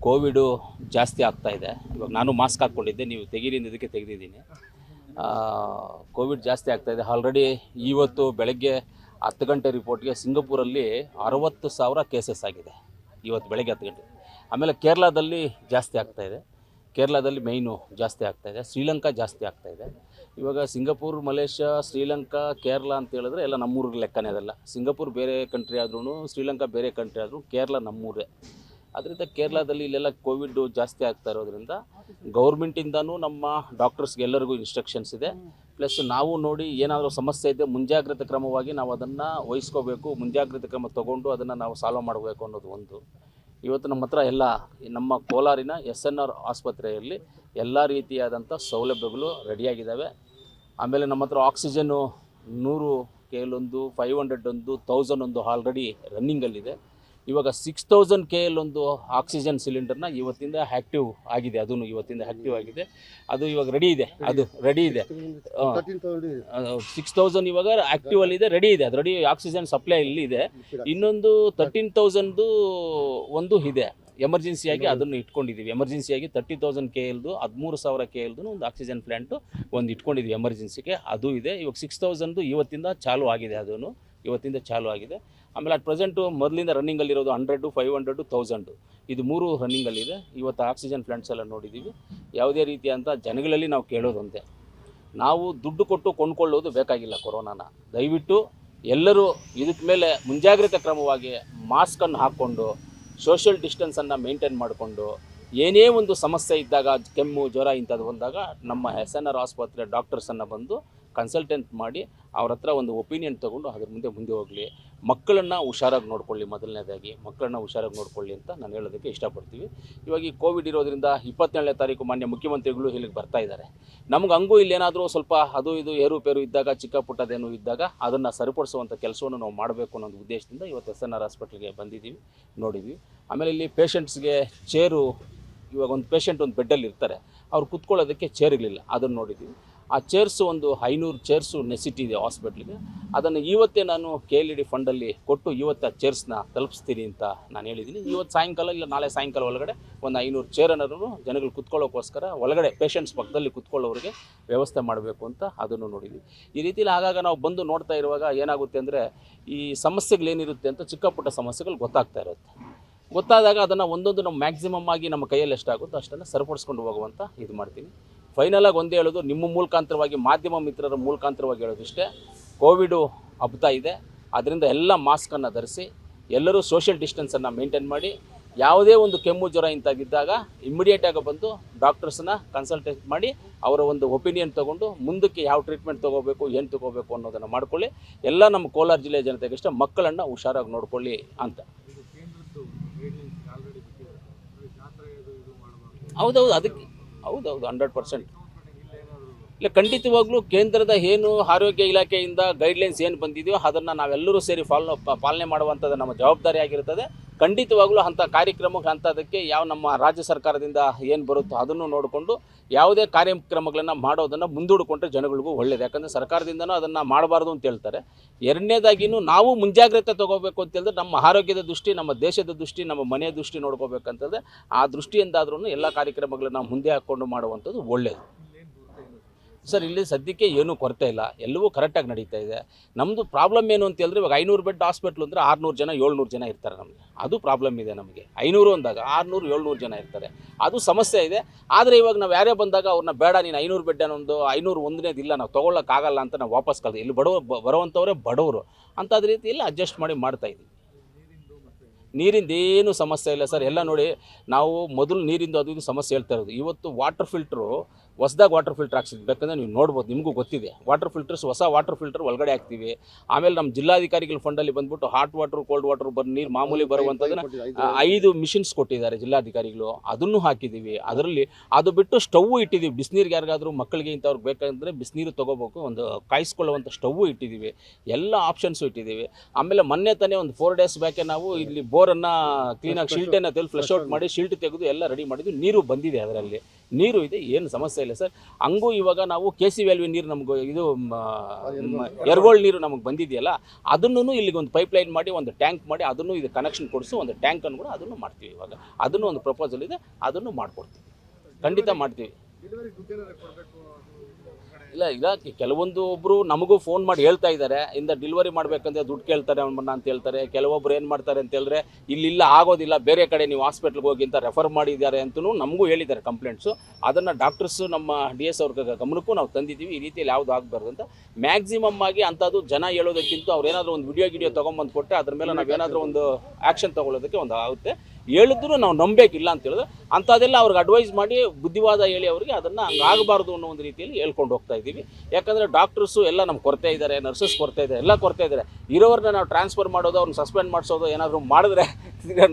Covid ಜಾಸ್ತಿ ಆಗ್ತಾ ಇದೆ. ಇವಾಗ ನಾನು ಮಾಸ್ಕ್ ಹಾಕ್ಕೊಂಡಿದ್ದೆ, ನೀವು ತೆಗೀರಿ ಇದಕ್ಕೆ ತೆಗೆದಿದ್ದೀನಿ. ಕೋವಿಡ್ ಜಾಸ್ತಿ ಆಗ್ತಾ ಇದೆ. ಆಲ್ರೆಡಿ ಇವತ್ತು ಬೆಳಗ್ಗೆ 10 ಗಂಟೆ ರಿಪೋರ್ಟ್ಗೆ ಸಿಂಗಪೂರಲ್ಲಿ 60,000 ಕೇಸಸ್ ಆಗಿದೆ ಇವತ್ತು ಬೆಳಗ್ಗೆ 10 ಗಂಟೆ. ಆಮೇಲೆ ಕೇರಳದಲ್ಲಿ ಜಾಸ್ತಿ ಆಗ್ತಾಯಿದೆ, ಕೇರಳದಲ್ಲಿ ಮೇಯ್ನು ಜಾಸ್ತಿ ಆಗ್ತಾಯಿದೆ. ಶ್ರೀಲಂಕಾ ಜಾಸ್ತಿ ಆಗ್ತಾಯಿದೆ. ಇವಾಗ ಸಿಂಗಪೂರ್, ಮಲೇಷ್ಯಾ, ಶ್ರೀಲಂಕಾ, ಕೇರಳ ಅಂತ ಹೇಳಿದ್ರೆ ಎಲ್ಲ ನಮ್ಮೂರಿಗೆ ಲೆಕ್ಕನೇ ಅದಲ್ಲ. ಸಿಂಗಪೂರ್ ಬೇರೆ ಕಂಟ್ರಿ ಆದ್ರೂ, ಶ್ರೀಲಂಕಾ ಬೇರೆ ಕಂಟ್ರಿ ಆದರೂ ಕೇರಳ ನಮ್ಮೂರೇ. ಅದರಿಂದ ಕೇರಳದಲ್ಲಿ ಇಲ್ಲೆಲ್ಲ ಕೋವಿಡ್ ಜಾಸ್ತಿ ಆಗ್ತಾ ಇರೋದ್ರಿಂದ ಗೌರ್ಮೆಂಟಿಂದನೂ ನಮ್ಮ ಡಾಕ್ಟರ್ಸ್ಗೆ ಎಲ್ಲರಿಗೂ ಇನ್ಸ್ಟ್ರಕ್ಷನ್ಸ್ ಇದೆ. ಪ್ಲಸ್ ನಾವು ನೋಡಿ ಏನಾದರೂ ಸಮಸ್ಯೆ ಇದೆ ಮುಂಜಾಗ್ರತೆ ಕ್ರಮವಾಗಿ ನಾವು ಅದನ್ನು ವಹಿಸ್ಕೋಬೇಕು, ಮುಂಜಾಗ್ರತೆ ಕ್ರಮ ತೊಗೊಂಡು ಅದನ್ನು ನಾವು ಸಾಲ್ವ್ ಮಾಡಬೇಕು ಅನ್ನೋದು ಒಂದು. ಇವತ್ತು ನಮ್ಮ ಹತ್ರ ಎಲ್ಲ ನಮ್ಮ ಕೋಲಾರಿನ SNR ಆಸ್ಪತ್ರೆಯಲ್ಲಿ ಎಲ್ಲ ರೀತಿಯಾದಂಥ ಸೌಲಭ್ಯಗಳು ರೆಡಿಯಾಗಿದ್ದಾವೆ. ಆಮೇಲೆ ನಮ್ಮ ಹತ್ರ ಆಕ್ಸಿಜನ್ನು 100 KL ಒಂದು, 500 ಒಂದು, 1000 ಒಂದು ಆಲ್ರೆಡಿ ರನ್ನಿಂಗಲ್ಲಿದೆ. ಇವಾಗ 6000 KL ಒಂದು ಆಕ್ಸಿಜನ್ ಸಿಲಿಂಡರ್ನ ಇವತ್ತಿಂದ ಆ್ಯಕ್ಟಿವ್ ಆಗಿದೆ. ಅದೂ ಇವತ್ತಿಂದ ಆ್ಯಕ್ಟಿವ್ ಆಗಿದೆ. ಅದು ಇವಾಗ ರೆಡಿ ಇದೆ. ಅದು ರೆಡಿ ಇದೆ. 6000 ಇವಾಗ ಆ್ಯಕ್ಟಿವಲ್ಲಿದೆ, ರೆಡಿ ಇದೆ. ಅದು ರೆಡಿ ಆಕ್ಸಿಜನ್ ಸಪ್ಲೈ ಇಲ್ಲಿ ಇದೆ. ಇನ್ನೊಂದು 13,000 ಒಂದು ಇದೆ ಎಮರ್ಜೆನ್ಸಿಯಾಗಿ, ಅದನ್ನು ಇಟ್ಕೊಂಡಿದ್ದೀವಿ. ಎಮರ್ಜೆನ್ಸಿಯಾಗಿ 30,000 KLದು 13,000 KLದು ಒಂದು ಆಕ್ಸಿಜನ್ ಪ್ಲ್ಯಾಂಟು ಒಂದು ಇಟ್ಕೊಂಡಿದ್ದೀವಿ ಎಮರ್ಜೆನ್ಸಿಗೆ, ಅದು ಇದೆ. ಇವಾಗ 6000 ಇವತ್ತಿಂದ ಚಾಲೂ ಆಗಿದೆ. ಅದನ್ನು ಇವತ್ತಿಂದ ಚಾಲೂ ಆಗಿದೆ. ಆಮೇಲೆ ಅಟ್ ಪ್ರೆಸೆಂಟು ಮೊದಲಿಂದ ರನ್ನಿಂಗಲ್ಲಿರೋದು 100, 500, 1000 ಇದು 3 ರನ್ನಿಂಗಲ್ಲಿದೆ. ಇವತ್ತು ಆಕ್ಸಿಜನ್ ಪ್ಲ್ಯಾಂಟ್ಸ್ ಎಲ್ಲ ನೋಡಿದ್ದೀವಿ. ಯಾವುದೇ ರೀತಿಯಂಥ ಜನಗಳಲ್ಲಿ ನಾವು ಕೇಳೋದಂತೆ, ನಾವು ದುಡ್ಡು ಕೊಟ್ಟು ಕೊಂಡ್ಕೊಳ್ಳೋದು ಬೇಕಾಗಿಲ್ಲ ಕೊರೋನಾನ. ದಯವಿಟ್ಟು ಎಲ್ಲರೂ ಇದಕ್ಕೆ ಮೇಲೆ ಮುಂಜಾಗ್ರತೆ ಕ್ರಮವಾಗಿ ಮಾಸ್ಕನ್ನು ಹಾಕ್ಕೊಂಡು ಸೋಷಿಯಲ್ ಡಿಸ್ಟೆನ್ಸನ್ನು ಮೇಂಟೈನ್ ಮಾಡಿಕೊಂಡು, ಏನೇ ಒಂದು ಸಮಸ್ಯೆ ಇದ್ದಾಗ, ಕೆಮ್ಮು, ಜ್ವರ ಇಂಥದ್ದು ಬಂದಾಗ ನಮ್ಮ SNR ಆಸ್ಪತ್ರೆ ಡಾಕ್ಟರ್ಸನ್ನು ಬಂದು ಕನ್ಸಲ್ಟೆಂಟ್ ಮಾಡಿ ಅವ್ರ ಹತ್ರ ಒಂದು ಒಪಿನಿಯನ್ ತೊಗೊಂಡು ಅದ್ರ ಮುಂದೆ ಹೋಗಲಿ. ಮಕ್ಕಳನ್ನು ಹುಷಾರಾಗಿ ನೋಡ್ಕೊಳ್ಳಿ, ಮೊದಲನೇದಾಗಿ ಮಕ್ಕಳನ್ನ ಹುಷಾರಾಗಿ ನೋಡ್ಕೊಳ್ಳಿ ಅಂತ ನಾನು ಹೇಳೋದಕ್ಕೆ ಇಷ್ಟಪಡ್ತೀವಿ. ಇವಾಗ ಈ ಕೋವಿಡ್ ಇರೋದ್ರಿಂದ 27ನೇ ತಾರೀಕು ಮಾನ್ಯ ಮುಖ್ಯಮಂತ್ರಿಗಳು ಇಲ್ಲಿಗೆ ಬರ್ತಾ ಇದ್ದಾರೆ. ನಮ್ಗೆ ಹಂಗೂ ಇಲ್ಲೇನಾದರೂ ಸ್ವಲ್ಪ ಅದು ಇದು ಏರುಪೇರು ಇದ್ದಾಗ, ಚಿಕ್ಕ ಪುಟ್ಟದೇನು ಇದ್ದಾಗ ಅದನ್ನು ಸರಿಪಡಿಸುವಂಥ ಕೆಲಸವನ್ನು ನಾವು ಮಾಡಬೇಕು ಅನ್ನೋ ಉದ್ದೇಶದಿಂದ ಇವತ್ತು SNR ಹಾಸ್ಪಿಟ್ಲಿಗೆ ಬಂದಿದ್ದೀವಿ, ನೋಡಿದ್ವಿ. ಆಮೇಲೆ ಇಲ್ಲಿ ಪೇಷಂಟ್ಸ್ಗೆ ಚೇರು, ಇವಾಗ ಒಂದು ಪೇಷಂಟ್ ಒಂದು ಬೆಡ್ಡಲ್ಲಿ ಇರ್ತಾರೆ, ಅವ್ರು ಕೂತ್ಕೊಳ್ಳೋದಕ್ಕೆ ಚೇರ್ಗಳಿಲ್ಲ, ಅದನ್ನು ನೋಡಿದ್ದೀವಿ. ಆ ಚೇರ್ಸು ಒಂದು 500 ಚೇರ್ಸು ನೆಸಿಟಿ ಇದೆ ಹಾಸ್ಪಿಟ್ಲಿಗೆ. ಅದನ್ನು ಇವತ್ತೇ ನಾನು KLED ಫಂಡಲ್ಲಿ ಕೊಟ್ಟು ಇವತ್ತು ಆ ಚೇರ್ಸ್ನ ತಲುಪಿಸ್ತೀನಿ ಅಂತ ನಾನು ಹೇಳಿದ್ದೀನಿ. ಇವತ್ತು ಸಾಯಂಕಾಲ ಇಲ್ಲ ನಾಳೆ ಸಾಯಂಕಾಲ ಒಳಗಡೆ ಒಂದು 500 ಚೇರನ್ನು ಜನಗಳು ಕುತ್ಕೊಳ್ಳೋಕ್ಕೋಸ್ಕರ ಒಳಗಡೆ ಪೇಷಂಟ್ಸ್ ಪಕ್ಕದಲ್ಲಿ ಕುತ್ಕೊಳ್ಳೋರಿಗೆ ವ್ಯವಸ್ಥೆ ಮಾಡಬೇಕು ಅಂತ ಅದನ್ನು ನೋಡಿದ್ವಿ. ಈ ರೀತಿಯಲ್ಲಿ ಆಗಾಗ ನಾವು ಬಂದು ನೋಡ್ತಾ ಇರುವಾಗ ಏನಾಗುತ್ತೆ ಅಂದರೆ, ಈ ಸಮಸ್ಯೆಗಳೇನಿರುತ್ತೆ ಅಂತ ಚಿಕ್ಕ ಪುಟ್ಟ ಸಮಸ್ಯೆಗಳು ಗೊತ್ತಾಗ್ತಾ ಇರುತ್ತೆ. ಗೊತ್ತಾದಾಗ ಅದನ್ನು ಒಂದೊಂದು ನಮ್ಮ ಮ್ಯಾಕ್ಸಿಮಮ್ ಆಗಿ ನಮ್ಮ ಕೈಯಲ್ಲಿ ಎಷ್ಟಾಗುತ್ತೋ ಅಷ್ಟನ್ನು ಸರಿಪಡಿಸ್ಕೊಂಡು ಹೋಗುವಂಥ ಇದು ಮಾಡ್ತೀನಿ. ಫೈನಲಾಗಿ ಒಂದೇ ಹೇಳೋದು, ನಿಮ್ಮ ಮೂಲಕಾಂತರವಾಗಿ, ಮಾಧ್ಯಮ ಮಿತ್ರರ ಮೂಲಕಾಂತರವಾಗಿ ಹೇಳೋದಿಷ್ಟೇ, ಕೋವಿಡು ಹಬ್ತಾ ಇದೆ. ಅದರಿಂದ ಎಲ್ಲ ಮಾಸ್ಕನ್ನು ಧರಿಸಿ, ಎಲ್ಲರೂ ಸೋಷಿಯಲ್ ಡಿಸ್ಟೆನ್ಸನ್ನು ಮೇಂಟೈನ್ ಮಾಡಿ, ಯಾವುದೇ ಒಂದು ಕೆಮ್ಮು ಜ್ವರ ಇಂಥದ್ದಿದ್ದಾಗ ಇಮ್ಮಿಡಿಯೇಟಾಗಿ ಬಂದು ಡಾಕ್ಟರ್ಸನ್ನ ಕನ್ಸಲ್ಟೇಟ್ ಮಾಡಿ ಅವರ ಒಂದು ಒಪಿನಿಯನ್ ತೊಗೊಂಡು ಮುಂದಕ್ಕೆ ಯಾವ ಟ್ರೀಟ್ಮೆಂಟ್ ತೊಗೋಬೇಕು, ಏನು ತೊಗೋಬೇಕು ಅನ್ನೋದನ್ನು ಮಾಡ್ಕೊಳ್ಳಿ. ಎಲ್ಲ ನಮ್ಮ ಕೋಲಾರ ಜಿಲ್ಲೆಯ ಜನತೆಗಿಷ್ಟ ಮಕ್ಕಳನ್ನು ಹುಷಾರಾಗಿ ನೋಡ್ಕೊಳ್ಳಿ ಅಂತ. ಹೌದೌದು, ಅದಕ್ಕೆ ಹೌದೌದು 100%. ಇಲ್ಲ, ಖಂಡಿತವಾಗ್ಲೂ ಕೇಂದ್ರದ ಏನು ಆರೋಗ್ಯ ಇಲಾಖೆಯಿಂದ ಗೈಡ್ಲೈನ್ಸ್ ಏನು ಬಂದಿದೆಯೋ ಅದನ್ನು ನಾವೆಲ್ಲರೂ ಸೇರಿ ಪಾಲನೆ ಮಾಡುವಂಥದ್ದು ನಮ್ಮ ಜವಾಬ್ದಾರಿ ಆಗಿರ್ತದೆ. ಖಂಡಿತವಾಗ್ಲೂ ಅಂಥ ಕಾರ್ಯಕ್ರಮಕ್ಕೆ, ಅಂಥದಕ್ಕೆ ಯಾವ ನಮ್ಮ ರಾಜ್ಯ ಸರ್ಕಾರದಿಂದ ಏನು ಬರುತ್ತೋ ಅದನ್ನು ನೋಡಿಕೊಂಡು ಯಾವುದೇ ಕಾರ್ಯಕ್ರಮಗಳನ್ನು ಮಾಡೋದನ್ನು ಮುಂದೂಡಿಕೊಂಡ್ರೆ ಜನಗಳಿಗೂ ಒಳ್ಳೆಯದು. ಯಾಕಂದರೆ ಸರ್ಕಾರದಿಂದನೂ ಅದನ್ನು ಮಾಡಬಾರ್ದು ಅಂತ ಹೇಳ್ತಾರೆ. ಎರಡನೇದಾಗಿನೂ ನಾವು ಮುಂಜಾಗ್ರತೆ ತೊಗೋಬೇಕು ಅಂತ ಹೇಳಿದ್ರೆ, ನಮ್ಮ ಆರೋಗ್ಯದ ದೃಷ್ಟಿ, ನಮ್ಮ ದೇಶದ ದೃಷ್ಟಿ, ನಮ್ಮ ಮನೆಯ ದೃಷ್ಟಿ ನೋಡ್ಕೋಬೇಕಂತಂದರೆ ಆ ದೃಷ್ಟಿಯಿಂದಾದ್ರೂ ಎಲ್ಲ ಕಾರ್ಯಕ್ರಮಗಳನ್ನ ಮುಂದೆ ಹಾಕ್ಕೊಂಡು ಮಾಡುವಂಥದ್ದು ಒಳ್ಳೆಯದು. ಸರ್, ಇಲ್ಲಿ ಸದ್ಯಕ್ಕೆ ಏನೂ ಕೊರತೆ ಇಲ್ಲ, ಎಲ್ಲವೂ ಕರೆಕ್ಟಾಗಿ ನಡೀತಾ ಇದೆ. ನಮ್ಮದು ಪ್ರಾಬ್ಲಮ್ ಏನು ಅಂತ ಹೇಳಿದ್ರೆ, ಇವಾಗ 500 ಬೆಡ್ ಹಾಸ್ಪಿಟ್ಲು ಅಂದರೆ 600 ಜನ 700 ಜನ ಇರ್ತಾರೆ ನಮಗೆ. ಅದು ಪ್ರಾಬ್ಲಮ್ ಇದೆ ನಮಗೆ. 500 ಅಂದಾಗ 600 700 ಜನ ಇರ್ತಾರೆ, ಅದು ಸಮಸ್ಯೆ ಇದೆ. ಆದರೆ ಇವಾಗ ನಾವು ಯಾರೇ ಬಂದಾಗ ಅವ್ರನ್ನ ಬೇಡ, ನೀನು 500 ಬೆಡ್ ಅನ್ನೊಂದು 500 ಒಂದನೇದಿಲ್ಲ, ನಾವು ತೊಗೊಳ್ಳೋಕ್ಕಾಗಲ್ಲ ಅಂತ ನಾವು ವಾಪಸ್ ಕಳ್ದು, ಇಲ್ಲಿ ಬರುವಂಥವರೇ ಬಡವರು ಅಂಥದ್ದು ರೀತಿಯಲ್ಲಿ ಅಡ್ಜಸ್ಟ್ ಮಾಡಿ ಮಾಡ್ತಾಯಿದ್ದೀವಿ. ನೀರಿಂದೇನು ಸಮಸ್ಯೆ ಇಲ್ಲ ಸರ್. ಎಲ್ಲ ನೋಡಿ, ನಾವು ಮೊದಲು ನೀರಿಂದು ಅದು ಇದು ಸಮಸ್ಯೆ ಹೇಳ್ತಾ ಇರೋದು. ಇವತ್ತು ವಾಟರ್ ಫಿಲ್ಟ್ರು ಹೊಸದಾಗಿ ವಾಟರ್ ಫಿಲ್ಟ್ರ್ ಹಾಕ್ಸಿದ್ದು, ಬೇಕಂದರೆ ನೀವು ನೋಡ್ಬೋದು, ನಿಮಗೂ ಗೊತ್ತಿದೆ. ವಾಟರ್ ಫಿಲ್ಟರ್ಸ್, ಹೊಸ ವಾಟರ್ ಫಿಲ್ಟರ್ ಒಳಗಡೆ ಹಾಕ್ತೀವಿ. ಆಮೇಲೆ ನಮ್ಮ ಜಿಲ್ಲಾಧಿಕಾರಿಗಳ ಫಂಡಲ್ಲಿ ಬಂದುಬಿಟ್ಟು ಹಾಟ್ ವಾಟರ್, ಕೋಲ್ಡ್ ವಾಟರ್ ನೀರು ಮಾಮೂಲಿ ಬರುವಂಥದ್ದನ್ನು 5 ಮಿಷಿನ್ಸ್ ಕೊಟ್ಟಿದ್ದಾರೆ ಜಿಲ್ಲಾಧಿಕಾರಿಗಳು, ಅದನ್ನು ಹಾಕಿದ್ದೀವಿ. ಅದರಲ್ಲಿ ಅದು ಬಿಟ್ಟು ಸ್ಟವ್ ಇಟ್ಟಿದ್ದೀವಿ. ಬಿಸಿನೀರಿಗೆ ಯಾರಿಗಾದರೂ ಮಕ್ಕಳಿಗೆ ಇಂಥವ್ರಿಗೆ ಬೇಕಂದರೆ ಬಿಸಿನೀರು ತೊಗೋಬೇಕು, ಒಂದು ಕಾಯಿಸ್ಕೊಳ್ಳುವಂಥ ಸ್ಟವ್ ಇಟ್ಟಿದ್ದೀವಿ. ಎಲ್ಲ ಆಪ್ಷನ್ಸು ಇಟ್ಟಿದ್ದೀವಿ. ಆಮೇಲೆ ಮೊನ್ನೆ ತಾನೇ ಒಂದು 4 ಡೇಸ್ ಬ್ಯಾಕೆ ನಾವು ಇಲ್ಲಿ ಬೋರನ್ನು ಕ್ಲೀನಾಗಿ ಶಿಲ್ಟನ್ನು ತೆಗೆದು ಫ್ಲಶ್ ಔಟ್ ಮಾಡಿ ಶಿಲ್ಟ್ ತೆಗೆದು ಎಲ್ಲ ರೆಡಿ ಮಾಡಿದ್ವಿ. ನೀರು ಬಂದಿದೆ ಅದರಲ್ಲಿ. ನೀರು ಇದೆ, ಏನು ಸಮಸ್ಯೆ ಇಲ್ಲ ಸರ್. ಹಂಗೂ ಇವಾಗ ನಾವು KC ವ್ಯಾಲ್ವಿ ನೀರು ನಮ್ಗೆ ಇದು ಎರ್ಗೋಳ್ ನೀರು ನಮಗೆ ಬಂದಿದೆಯಲ್ಲ, ಅದನ್ನು ಇಲ್ಲಿಗೆ ಒಂದು ಪೈಪ್ಲೈನ್ ಮಾಡಿ ಒಂದು ಟ್ಯಾಂಕ್ ಮಾಡಿ ಅದನ್ನು ಇದು ಕನೆಕ್ಷನ್ ಕೊಡಿಸು, ಒಂದು ಟ್ಯಾಂಕನ್ನು ಕೂಡ ಅದನ್ನು ಮಾಡ್ತೀವಿ. ಇವಾಗ ಅದನ್ನು ಒಂದು ಪ್ರಪೋಸಲ್ ಇದೆ, ಅದನ್ನು ಮಾಡಿಕೊಡ್ತೀವಿ, ಖಂಡಿತ ಮಾಡ್ತೀವಿ. ಇಲ್ಲ ಕೆಲವೊಂದು ಒಬ್ಬರು ನಮಗೂ ಫೋನ್ ಮಾಡಿ ಹೇಳ್ತಾ ಇದ್ದಾರೆ, ಇಂದ ಡೆಲಿವರಿ ಮಾಡಬೇಕಂದ್ರೆ ದುಡ್ಡು ಕೇಳ್ತಾರೆ ಅವನ್ನ ಅಂತ ಹೇಳ್ತಾರೆ. ಕೆಲವೊಬ್ರು ಏನು ಮಾಡ್ತಾರೆ ಅಂತ ಹೇಳಿದ್ರೆ ಇಲ್ಲಿಲ್ಲ ಆಗೋದಿಲ್ಲ, ಬೇರೆ ಕಡೆ ನೀವು ಹಾಸ್ಪಿಟ್ಲ್ಗೆ ಹೋಗಿ ಅಂತ ರೆಫರ್ ಮಾಡಿದ್ದಾರೆ ಅಂತಲೂ ನಮಗೂ ಹೇಳಿದ್ದಾರೆ ಕಂಪ್ಲೇಂಟ್ಸು. ಅದನ್ನು ಡಾಕ್ಟರ್ಸು ನಮ್ಮ DS ಅವ್ರ ಗಮನಕ್ಕೂ ನಾವು ತಂದಿದ್ದೀವಿ, ಈ ರೀತಿಯಲ್ಲಿ ಯಾವುದು ಆಗಬಾರ್ದು ಅಂತ. ಮ್ಯಾಕ್ಸಿಮಮ್ ಆಗಿ ಅಂಥದ್ದು ಜನ ಹೇಳೋದಕ್ಕಿಂತ ಅವ್ರೇನಾದರೂ ಒಂದು ವಿಡಿಯೋ ತೊಗೊಂಬಂದು ಕೊಟ್ಟರೆ ಅದ್ರ ಮೇಲೆ ನಾವೇನಾದರೂ ಒಂದು ಆ್ಯಕ್ಷನ್ ತೊಗೊಳ್ಳೋದಕ್ಕೆ ಒಂದು ಆಗುತ್ತೆ. ಹೇಳಿದ್ರು ನಾವು ನಂಬೇಕಿಲ್ಲ ಅಂತ ಹೇಳಿದ್ರೆ ಅಂಥದ್ದೆಲ್ಲ ಅವ್ರಿಗೆ ಅಡ್ವೈಸ್ ಮಾಡಿ ಬುದ್ಧಿವಾದ ಹೇಳಿ ಅವರಿಗೆ ಅದನ್ನು ಹಂಗೆ ಆಗಬಾರ್ದು ಅನ್ನೋ ಒಂದು ರೀತಿಯಲ್ಲಿ ಹೇಳ್ಕೊಂಡು ಹೋಗ್ತಾ ಇದ್ದೀವಿ. ಯಾಕಂದರೆ ಡಾಕ್ಟರ್ಸು ಎಲ್ಲ ನಮ್ಗೆ ಕೊರತೆ ಇದ್ದಾರೆ, ನರ್ಸಸ್ ಕೊರತೆ ಇದ್ದಾರೆ, ಎಲ್ಲ ಕೊರತೆ ಇದ್ದಾರೆ. ಇರೋರನ್ನ ನಾವು ಟ್ರಾನ್ಸ್ಫರ್ ಮಾಡೋದು, ಅವ್ರನ್ನ ಸಸ್ಪೆಂಡ್ ಮಾಡಿಸೋದು ಏನಾದರೂ ಮಾಡಿದ್ರೆ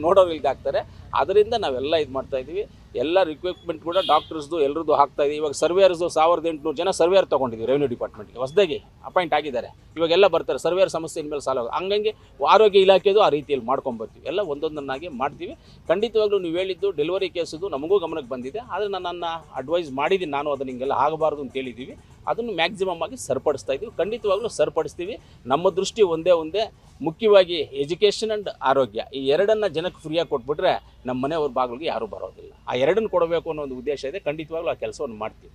ನೋಡೋರು ಇಲ್ದಾಗ್ತಾರೆ. ಅದರಿಂದ ನಾವೆಲ್ಲ ಇದು ಮಾಡ್ತಾ ಇದ್ದೀವಿ. ಎಲ್ಲ ರಿಕ್ವೈರ್ಮೆಂಟ್ ಕೂಡ ಡಾಕ್ಟರ್ಸ್ದು ಎಲ್ಲರದ್ದು ಹಾಕ್ತಾ ಇದ್ದೀವಿ. ಇವಾಗ ಸರ್ವೇರ್ಸು 1800 ಜನ ಸರ್ವೇರ್ ತೊಗೊಂಡಿದ್ದೀವಿ ರೆವಿನ್ಯೂ ಡಿಪಾರ್ಟ್ಮೆಂಟ್ಗೆ, ಹೊಸದಾಗಿ ಅಪಾಯಿಂಟ್ ಆಗಿದ್ದಾರೆ. ಇವಾಗೆಲ್ಲ ಬರ್ತಾರೆ, ಸರ್ವೇರ್ ಸಮಸ್ಯೆ ಇನ್ಮೇಲೆ ಸಾಲ ಹಂಗಂಗೆ ಆರೋಗ್ಯ ಇಲಾಖೆದು ಆ ರೀತಿಯಲ್ಲಿ ಮಾಡ್ಕೊಂಬರ್ತೀವಿ. ಎಲ್ಲ ಒಂದೊಂದನ್ನಾಗಿ ಮಾಡ್ತೀವಿ. ಖಂಡಿತವಾಗ್ಲೂ ನೀವು ಹೇಳಿದ್ದು ಡೆಲಿವರಿ ಕೇಸದು ನಮಗೂ ಗಮನಕ್ಕೆ ಬಂದಿದೆ. ಆದರೆ ನನ್ನ ಅಡ್ವೈಸ್ ಮಾಡಿದ್ದೀನಿ, ನಾನು ಅದನ್ನು ಹಿಂಗೆಲ್ಲ ಆಗಬಾರ್ದು ಅಂತ ಹೇಳಿದ್ದೀವಿ. ಅದನ್ನು ಮ್ಯಾಕ್ಸಿಮಮ್ ಆಗಿ ಸರಿಪಡಿಸ್ತಾ ಇದ್ದೀವಿ, ಖಂಡಿತವಾಗ್ಲೂ ಸರಿಪಡಿಸ್ತೀವಿ. ನಮ್ಮ ದೃಷ್ಟಿ ಒಂದೇ ಮುಖ್ಯವಾಗಿ ಎಜುಕೇಷನ್ ಆ್ಯಂಡ್ ಆರೋಗ್ಯ, ಈ ಎರಡನ್ನು ಜನಕ್ಕೆ ಫ್ರೀಯಾಗಿ ಕೊಟ್ಬಿಟ್ರೆ ನಮ್ಮ ಮನೆಯವ್ರ ಬಾಗಿಲಿಗೆ ಯಾರೂ ಬರೋದಿಲ್ಲ. ಆ ಎರಡನ್ನು ಕೊಡಬೇಕು ಅನ್ನೋ ಒಂದು ಉದ್ದೇಶ ಇದೆ. ಖಂಡಿತವಾಗ್ಲೂ ಆ ಕೆಲಸವನ್ನು ಮಾಡ್ತೀವಿ.